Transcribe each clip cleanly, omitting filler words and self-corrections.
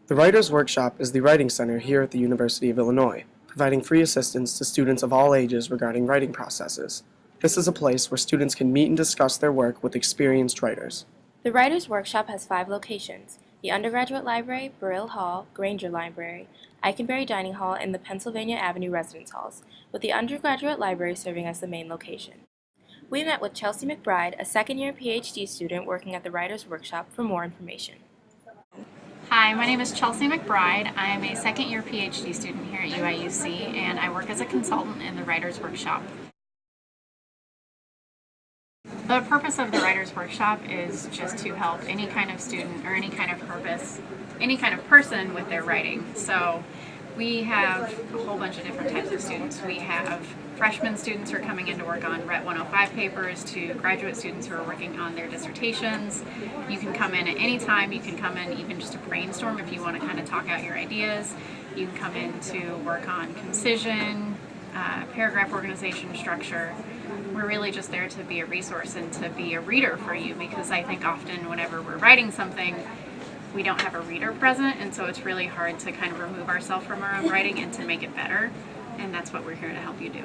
The Writers' Workshop is the writing center here at the University of Illinois, providing free assistance to students of all ages regarding writing processes. This is a place where students can meet and discuss their work with experienced writers. The Writers' Workshop has 5 locations: the Undergraduate Library, Burrill Hall, Granger Library, Eikenberry Dining Hall, and the Pennsylvania Avenue Residence Halls, with the Undergraduate Library serving as the main location. We met with Chelsea McBride, a second-year PhD student working at the Writers' Workshop, for more information. Hi, my name is Chelsea McBride. I am a second-year PhD student here at UIUC, and I work as a consultant in the Writers' Workshop. The purpose of the Writers' Workshop is just to help any kind of student or any kind of person with their writing. So we have a whole bunch of different types of students. We have freshman students who are coming in to work on RET 105 papers to graduate students who are working on their dissertations. You can come in at any time. You can come in even just to brainstorm if you want to kind of talk out your ideas. You can come in to work on concision, paragraph organization, structure. We're really just there to be a resource and to be a reader for you, because I think often whenever we're writing something, we don't have a reader present, and so it's really hard to kind of remove ourselves from our own writing and to make it better, and that's what we're here to help you do.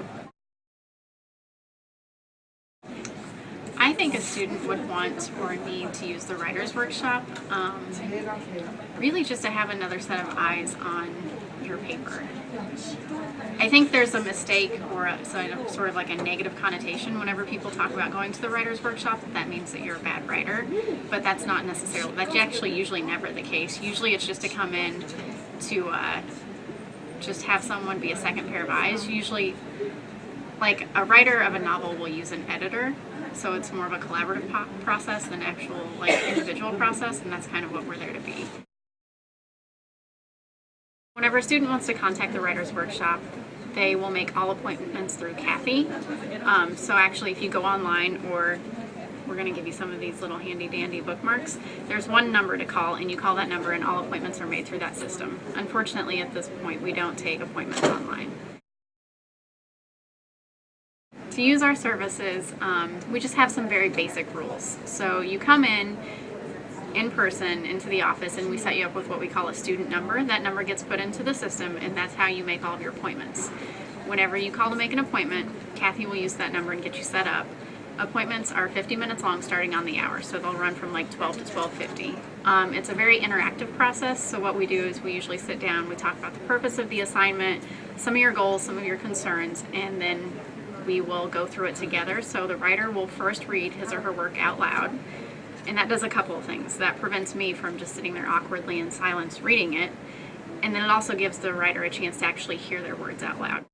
I think a student would want or need to use the Writers' Workshop really just to have another set of eyes on your paper. I think there's a mistake or sort of like a negative connotation whenever people talk about going to the Writers' Workshop. That means that you're a bad writer, but that's not necessarily, that's actually usually never the case. Usually it's just to come in to just have someone be a second pair of eyes. Usually, like a writer of a novel will use an editor, so it's more of a collaborative process than actual like individual process, and that's kind of what we're there to be. Whenever a student wants to contact the Writers' Workshop, they will make all appointments through Kathy. So actually, if you go online, or we're going to give you some of these little handy-dandy bookmarks, there's one number to call, and you call that number and all appointments are made through that system. Unfortunately, at this point, we don't take appointments online. To use our services, we just have some very basic rules. So you come in person into the office, and we set you up with what we call a student number. That number gets put into the system, and that's how you make all of your appointments. Whenever you call to make an appointment, Kathy will use that number and get you set up. Appointments are 50 minutes long starting on the hour, so they'll run from like 12 to 12:50. It's a very interactive process, so what we do is we usually sit down, we talk about the purpose of the assignment, some of your goals, some of your concerns, and then we will go through it together. So the writer will first read his or her work out loud, and that does a couple of things. That prevents me from just sitting there awkwardly in silence reading it, and then it also gives the writer a chance to actually hear their words out loud.